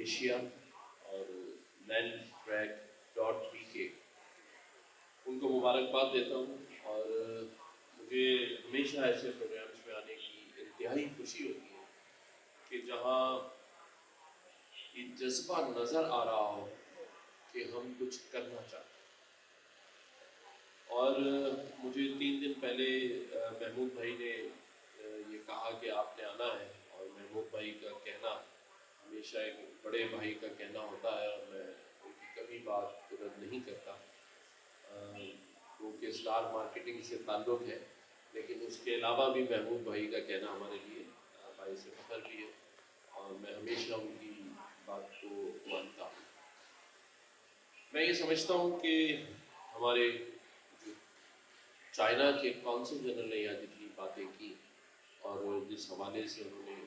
Asia اور LandTrack.pk ان کو مبارکباد دیتا ہوں، اور مجھے ہمیشہ ایسے پروگرامز میں آنے کی انتہائی خوشی ہوتی ہے کہ جہاں یہ جذبہ نظر آ رہا ہو کہ ہم کچھ کرنا چاہتے ہیں۔ اور مجھے 3 دن پہلے محمود بھائی نے یہ کہا کہ آپ نے آنا ہے، اور محمود بھائی کا کہنا ہمیشہ ایک بڑے بھائی کا کہنا ہوتا ہے، اور میں ان کی کبھی بات رد نہیں کرتا، کیونکہ اسٹار مارکیٹنگ سے تعلق ہے، لیکن اس کے علاوہ بھی محمود بھائی کا کہنا ہمارے لیے باعث فخر بھی ہے، اور میں ہمیشہ ان کی بات کو مانتا ہوں۔ میں یہ سمجھتا ہوں کہ ہمارے جو چائنا کے کونسل جنرل نے یہاں جتنی باتیں کی، اور جس حوالے سے انہوں نے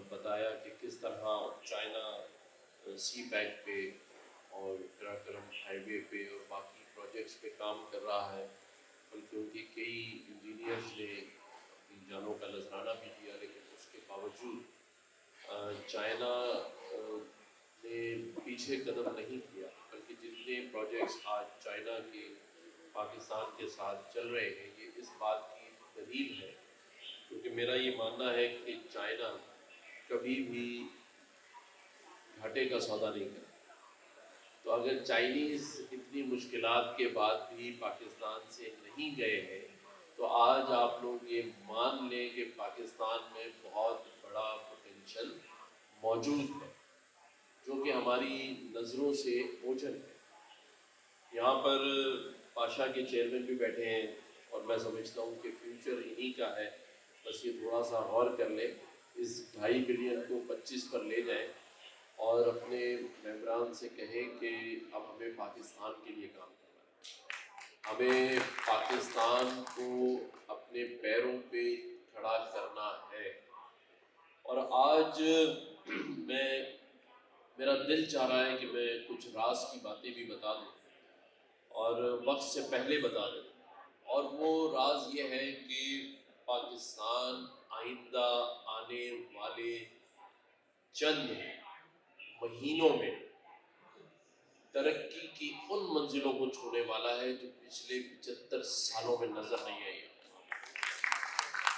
بتایا کہ کس طرح چائنا سی پیک پہ اور قراقرم ہائی وے پہ اور باقی پروجیکٹس پہ کام کر رہا ہے، بلکہ ان کے کئی انجینئرز نے اپنی جانوں کا نذرانہ بھی دیا، لیکن اس کے باوجود چائنا نے پیچھے قدم نہیں کیا، بلکہ جتنے پروجیکٹس آج چائنا کے پاکستان کے ساتھ چل رہے ہیں، یہ اس بات کی دلیل ہے، کیونکہ میرا یہ ماننا ہے کہ چائنا کبھی بھی گھاٹے کا سودا نہیں کرتا۔ تو اگر چائنیز اتنی مشکلات کے بعد بھی پاکستان سے نہیں گئے ہیں، تو آج آپ لوگ یہ مان لیں کہ پاکستان میں بہت بڑا پوٹینشل موجود ہے، جو کہ ہماری نظروں سے اوجھل ہے۔ یہاں پر پاشا کے چیئرمین بھی بیٹھے ہیں، اور میں سمجھتا ہوں کہ فیوچر انہی کا ہے، بس یہ تھوڑا سا غور کر لیں، اس 2.5 بلین کو 25 پر لے جائیں، اور اپنے ممبران سے کہیں کہ اب ہمیں پاکستان کے لیے کام کرنا ہے، ہمیں پاکستان کو اپنے پیروں پہ کھڑا کرنا ہے۔ اور آج میرا دل چاہ رہا ہے کہ میں کچھ راز کی باتیں بھی بتا دوں، اور وقت سے پہلے بتا دوں، اور وہ راز یہ ہے کہ پاکستان آئندہ آنے والے چند مہینوں میں ترقی کی ان منزلوں کو چھونے والا ہے جو پچھلے 75 سالوں میں نظر نہیں آئی ہے،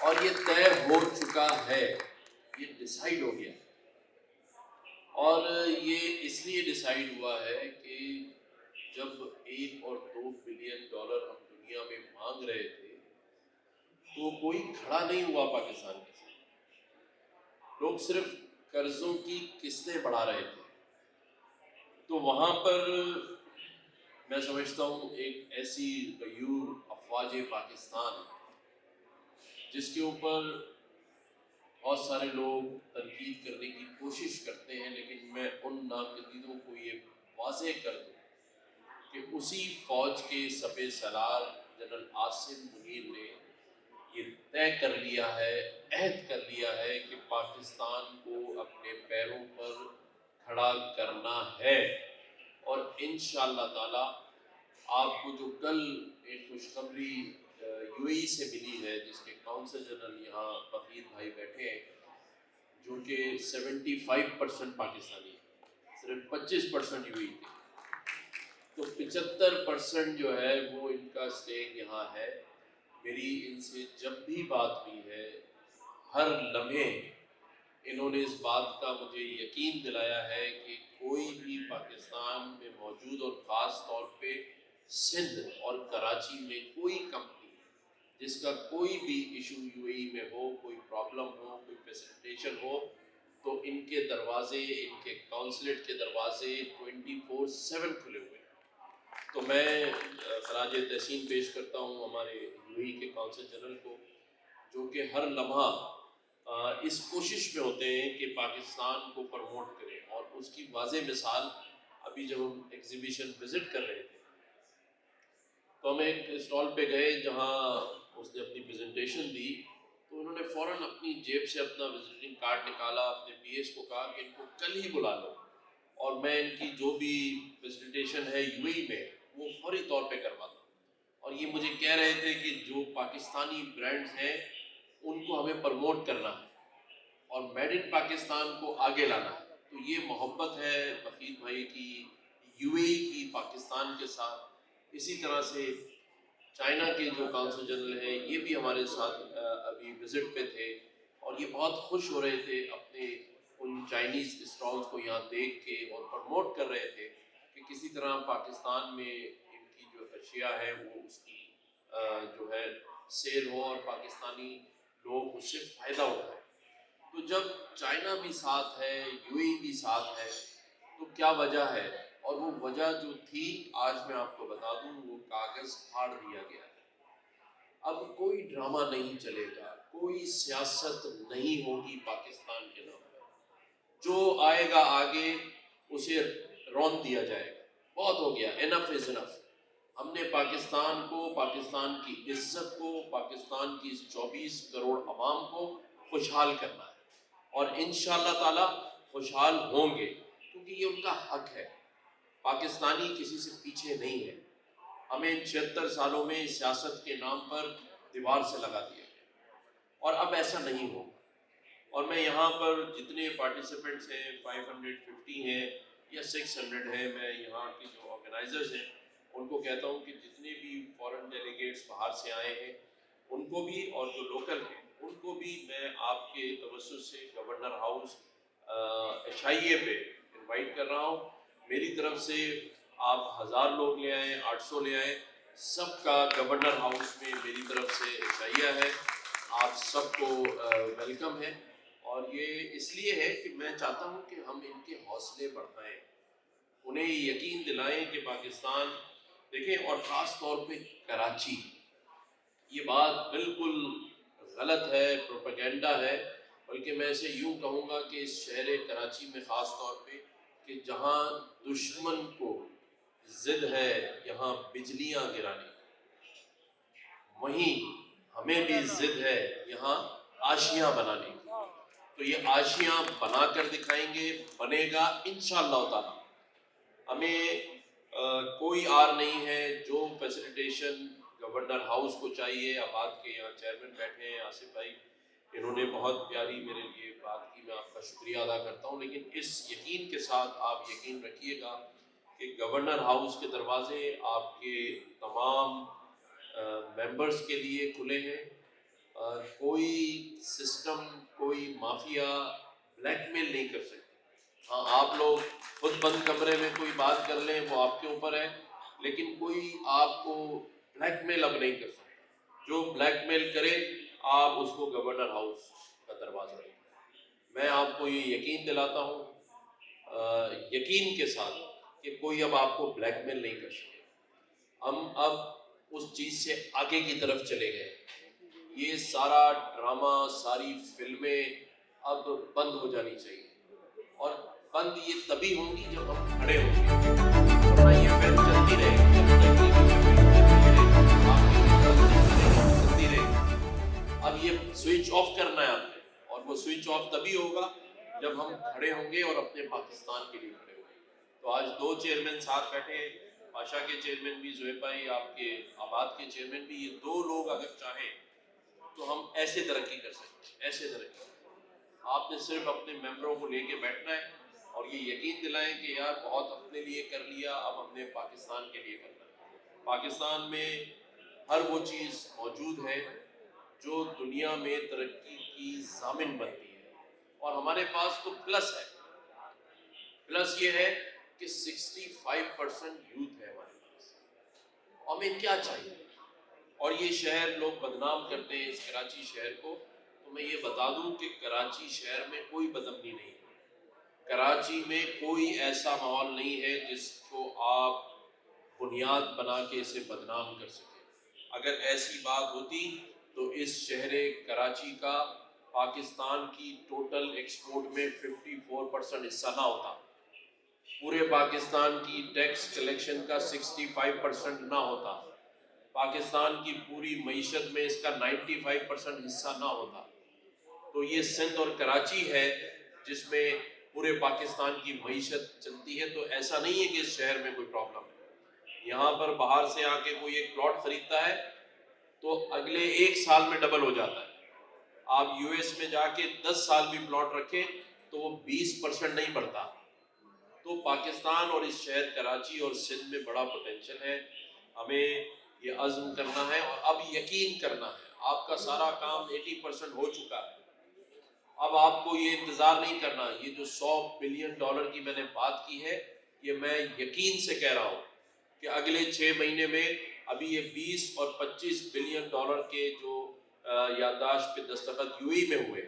اور یہ طے ہو چکا ہے، یہ ڈیسائیڈ ہو گیا، اور یہ اس لیے ڈیسائیڈ ہوا ہے کہ جب 1 اور 2 بلین ڈالر ہم دنیا میں مانگ رہے تھے تو کوئی کھڑا نہیں ہوا پاکستان کے ساتھ، لوگ صرف قرضوں کی قسطیں بڑھا رہے تھے۔ تو وہاں پر میں سمجھتا ہوں ایک ایسی غیور افواج پاکستان جس کے اوپر بہت سارے لوگ تنقید کرنے کی کوشش کرتے ہیں، لیکن میں ان ناقدینوں کو یہ واضح کر دوں کہ اسی فوج کے سپہ سالار جنرل عاصم منیر نے یہ طے کر لیا ہے، عہد کر لیا ہے کہ پاکستان کو اپنے پیروں پر کھڑا کرنا ہے، اور انشاءاللہ تعالی آپ کو جو کل ایک خوشخبری یو اے ای سے ملی ہے، جس کے کونسل جنرل یہاں وحید بھائی بیٹھے ہیں، جو کہ 75% پاکستانی ہے، صرف 25% یو اے ای کے، تو 75% جو ہے وہ ان کا اسٹیک یہاں ہے۔ میری ان سے جب بھی بات ہوئی ہے، ہر لمحے انہوں نے اس بات کا مجھے یقین دلایا ہے کہ کوئی بھی پاکستان میں موجود، اور خاص طور پہ سندھ اور کراچی میں کوئی کمپنی جس کا کوئی بھی ایشو یو اے ای میں ہو، کوئی پرابلم ہو، کوئی فیسیلیٹیشن ہو، تو ان کے دروازے، ان کے کونسلیٹ کے دروازے 24/7 کھلے ہوئے ہیں۔ تو میں خراج تحسین پیش کرتا ہوں ہمارے یو اے ای کے کونسل جنرل کو، جو کہ ہر لمحہ اس کوشش میں ہوتے ہیں کہ پاکستان کو پروموٹ کریں، اور اس کی واضح مثال ابھی جب ہم ایگزیبیشن وزٹ کر رہے تھے تو ہم ایک اسٹال پہ گئے جہاں اس نے اپنی پریزنٹیشن دی، تو انہوں نے فوراً اپنی جیب سے اپنا وزٹنگ کارڈ نکالا، اپنے پی ایس کو کہا کہ ان کو کل ہی بلا لو، اور میں ان کی جو بھی پریزنٹیشن ہے یو اے ای میں وہ فوری طور پہ کرواتا ہوں۔ اور یہ مجھے کہہ رہے تھے کہ جو پاکستانی برانڈز ہیں ان کو ہمیں پروموٹ کرنا ہے، اور میڈ ان پاکستان کو آگے لانا ہے، تو یہ محبت ہے وحید بھائی کی یو اے ای کی پاکستان کے ساتھ. اسی طرح سے چائنا کے جو کانسل جنرل ہیں یہ بھی ہمارے ساتھ ابھی وزٹ پہ تھے اور یہ بہت خوش ہو رہے تھے اپنے ان چائنیز اسٹالز کو یہاں دیکھ کے اور پروموٹ کر رہے تھے کہ کسی طرح پاکستان میں ان کی جو اشیاء ہے وہ اس کی جو ہے سیل ہو اور پاکستانی لوگ اس سے فائدہ اٹھائیں. تو جب چائنا بھی ساتھ ہے, یو اے بھی ساتھ ہے, تو کیا وجہ ہے؟ اور وہ وجہ جو تھی آج میں آپ کو بتا دوں, وہ کاغذ پھاڑ دیا گیا ہے. اب کوئی ڈرامہ نہیں چلے گا, کوئی سیاست نہیں ہوگی پاکستان کے نام پر. جو آئے گا آگے اسے رون دیا جائے گا. بہت ہو گیا, انف از انف. ہم نے پاکستان کو, پاکستان کی عزت کو, پاکستان کی 24 کروڑ عوام کو خوشحال کرنا ہے اور انشاءاللہ تعالی خوشحال ہوں گے, کیونکہ یہ ان کا حق ہے. پاکستانی کسی سے پیچھے نہیں ہے. ہمیں 76 سالوں میں سیاست کے نام پر دیوار سے لگا دیا گیا اور اب ایسا نہیں ہو. اور میں یہاں پر جتنے پارٹیسپینٹس ہیں 550 ہیں یا 600 ہیں, میں یہاں کے جو آرگنائزرز ہیں ان کو کہتا ہوں کہ جتنے بھی فورن ڈیلیگیٹس باہر سے آئے ہیں ان کو بھی, اور جو لوکل ہیں ان کو بھی میں آپ کے توسط سے گورنر ہاؤس عشائیے پہ انوائٹ کر رہا ہوں. میری طرف سے آپ 1000 لوگ لے آئیں, 800 لے آئیں, سب کا گورنر ہاؤس میں میری طرف سے عشائیہ ہے. آپ سب کو ویلکم ہے. اور یہ اس لیے ہے کہ میں چاہتا ہوں کہ ہم ان کے حوصلے بڑھائیں, انہیں یقین دلائیں کہ پاکستان دیکھیں. اور خاص طور پہ کراچی, یہ بات بالکل غلط ہے, پروپیگنڈا ہے, بلکہ میں اسے یوں کہوں گا کہ اس شہر کراچی میں خاص طور پہ کہ جہاں دشمن کو ضد ہے یہاں بجلیاں گرانے, وہیں ہمیں بھی ضد ہے یہاں آشیاں بنانے. تو یہ آشیاں بنا کر دکھائیں گے, بنے گا انشاءاللہ تعالی. ہمیں کوئی آر نہیں ہے. جو فیسیلیٹیشن گورنر ہاؤس کو چاہیے, آباد کے یہاں چیئرمین بیٹھے ہیں آصف بھائی, انہوں نے بہت پیاری میرے لیے بات کی, میں آپ کا شکریہ ادا کرتا ہوں. لیکن اس یقین کے ساتھ آپ یقین رکھیے گا کہ گورنر ہاؤس کے دروازے آپ کے تمام ممبرز کے لیے کھلے ہیں. کوئی سسٹم, کوئی مافیا بلیک میل نہیں کر سکتے. ہاں, آپ لوگ خود بند کمرے میں کوئی بات کر لیں وہ آپ کے اوپر ہے, لیکن کوئی آپ کو بلیک میل اب نہیں کر سکتا. جو بلیک میل کرے آپ اس کو گورنر ہاؤس کا دروازہ دیں. میں آپ کو یہ یقین دلاتا ہوں یقین کے ساتھ کہ کوئی اب آپ کو بلیک میل نہیں کر سکے. ہم اب اس چیز سے آگے کی طرف چلے گئے. یہ سارا ڈرامہ, ساری فلمیں اب بند ہو جانی چاہیے, اور بند یہ تبھی ہوں گی جب ہم کھڑے ہوں گے, ورنہ یہ فلم چلتی رہے گی, چلتی رہے گی. اب یہ سوئچ آف کرنا ہے آپ نے, اور وہ سوئچ آف تبھی ہوگا جب ہم کھڑے ہوں گے اور اپنے پاکستان کے لیے کھڑے ہوں گے. تو آج 2 چیئرمین ساتھ بیٹھے ہیں, پاشا کے چیئرمین بھی زہیب بھائی, آپ کے آباد کے چیئرمین بھی. یہ 2 لوگ اگر چاہیں تو ہم ایسے ترقی کر سکتے ہیں, ایسے ترقی. آپ نے صرف اپنے ممبروں کو لے کے بیٹھنا ہے اور یہ یقین دلائیں کہ یار بہت اپنے لیے کر لیا, اب ہم نے پاکستان کے لیے کرنا ہے. پاکستان میں ہر وہ چیز موجود ہے جو دنیا میں ترقی کی ضامن بنتی ہے, اور ہمارے پاس تو پلس ہے. پلس یہ ہے کہ 65% یوتھ ہے ہمارے پاس. ہمیں کیا چاہیے؟ اور یہ شہر لوگ بدنام کرتے ہیں اس کراچی شہر کو, تو میں یہ بتا دوں کہ کراچی شہر میں کوئی بدامنی نہیں ہے. کراچی میں کوئی ایسا ماحول نہیں ہے جس کو آپ بنیاد بنا کے اسے بدنام کر سکیں. اگر ایسی بات ہوتی تو اس شہر کراچی کا پاکستان کی ٹوٹل ایکسپورٹ میں 54% حصہ نہ ہوتا, پورے پاکستان کی ٹیکس کلیکشن کا 65% نہ ہوتا, پاکستان کی پوری معیشت میں اس کا 95% حصہ نہ ہوتا. تو یہ سندھ اور کراچی ہے جس میں پورے پاکستان کی معیشت چلتی ہے. تو ایسا نہیں ہے کہ اس شہر میں کوئی پرابلم ہے. یہاں پر باہر سے آ کے کوئی ایک پلاٹ خریدتا ہے تو اگلے 1 سال میں ڈبل ہو جاتا ہے. آپ یو ایس میں جا کے 10 سال بھی پلاٹ رکھیں تو وہ 20% نہیں بڑھتا. تو پاکستان اور اس شہر کراچی اور سندھ میں بڑا پوٹینشل ہے. ہمیں یہ عزم کرنا ہے اور اب یقین کرنا ہے. آپ کا سارا کام 80% ہو چکا ہے. اب آپ کو یہ انتظار نہیں کرنا. یہ جو $100 بلین کی میں نے بات کی ہے، یہ میں یقین سے کہہ رہا ہوں کہ اگلے 6 مہینے میں ابھی یہ 20 اور 25 بلین ڈالر کے جو یادداشت پہ دستخط یو ای میں ہوئے،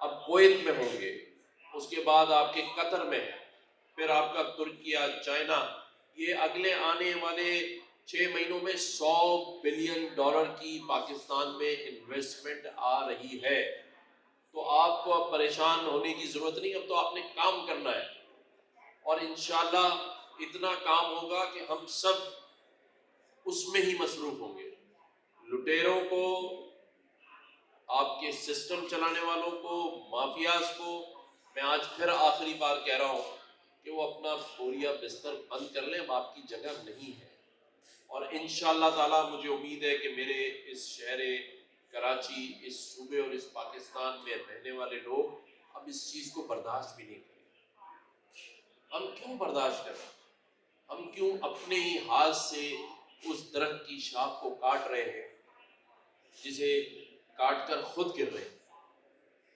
اب کویت میں ہوں گے، اس کے بعد آپ کے قطر میں ہے، پھر آپ کا ترکیہ، چائنا. یہ اگلے آنے والے 6 مہینوں میں $100 بلین کی پاکستان میں انویسٹمنٹ آ رہی ہے. تو آپ کو اب پریشان ہونے کی ضرورت نہیں. اب تو آپ نے کام کرنا ہے اور انشاءاللہ اتنا کام ہوگا کہ ہم سب اس میں ہی مصروف ہوں گے. لٹیروں کو، آپ کے سسٹم چلانے والوں کو، مافیاز کو میں آج پھر آخری بار کہہ رہا ہوں کہ وہ اپنا بوریا بستر بند کر لیں. اب آپ کی جگہ نہیں ہے. اور انشاءاللہ تعالی مجھے امید ہے کہ میرے اس شہر کراچی، اس صوبے اور اس پاکستان میں رہنے والے لوگ اب اس چیز کو برداشت بھی نہیں کریں. ہم کیوں برداشت کریں؟ ہم کیوں اپنے ہی ہاتھ سے اس درخت کی شاخ کو کاٹ رہے ہیں جسے کاٹ کر خود گر رہے ہیں؟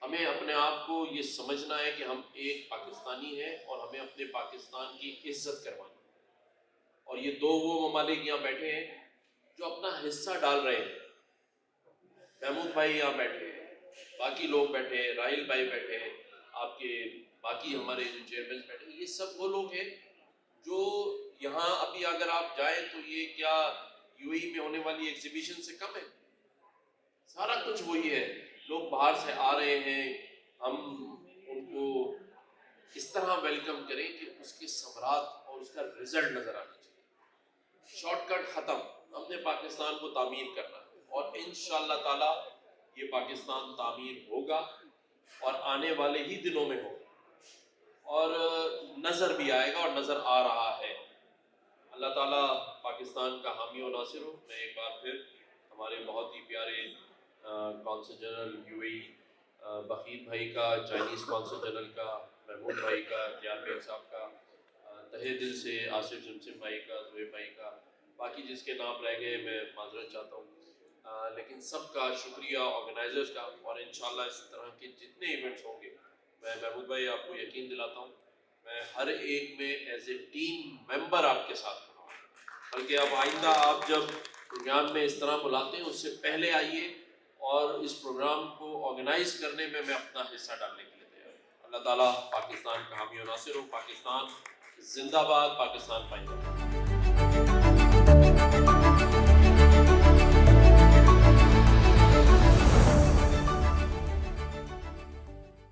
ہمیں اپنے آپ کو یہ سمجھنا ہے کہ ہم ایک پاکستانی ہیں اور ہمیں اپنے پاکستان کی عزت کروانی. اور یہ دو وہ ممالک یہاں بیٹھے ہیں جو اپنا حصہ ڈال رہے ہیں. محمود بھائی یہاں بیٹھے ہیں، باقی لوگ بیٹھے ہیں، راہیل بھائی بیٹھے ہیں، آپ کے باقی ہمارے جو چیئرمین بیٹھے ہیں. یہ سب وہ لوگ ہیں جو یہاں ابھی اگر آپ جائیں تو یہ کیا یو ای میں ہونے والی ایگزیبیشن سے کم ہے؟ سارا کچھ وہی ہے. لوگ باہر سے آ رہے ہیں، ہم ان کو اس طرح ویلکم کریں کہ اس کے ثمرات اور اس کا رزلٹ نظر آنا چاہیے. شارٹ کٹ ختم. ہم نے پاکستان کو تعمیر کرنا ہے اور انشاءاللہ تعالی یہ پاکستان تعمیر ہوگا اور آنے والے ہی دنوں میں ہوگا اور نظر بھی آئے گا اور نظر آ رہا ہے. اللہ تعالیٰ پاکستان کا حامی و ناصر ہو. میں ایک بار پھر ہمارے بہت ہی پیارے کونسل جنرل یو اے بخیر بھائی کا، چائنیز کونسل جنرل کا، محمود بھائی کا، دیار بیگ صاحب کا، تہہ دل سے آصف جمسم بھائی کا، زہیب بھائی کا، باقی جس کے نام رہ گئے میں معذرت چاہتا ہوں. لیکن سب کا شکریہ، آرگنائزرز کا. اور انشاءاللہ اس طرح کے جتنے ایونٹس ہوں گے، میں محمود بھائی آپ کو یقین دلاتا ہوں میں ہر ایک میں ایز اے ٹیم ممبر آپ کے ساتھ ہوں. بلکہ اب آئندہ آپ جب پروگرام میں اس طرح بلاتے ہیں اس سے پہلے آئیے اور اس پروگرام کو آرگنائز کرنے میں اپنا حصہ ڈالنے کے لیے تیار ہوں. اللہ تعالیٰ پاکستان کا حامی و ناصر ہو. پاکستان زندہ باد. پاکستان پائندہ.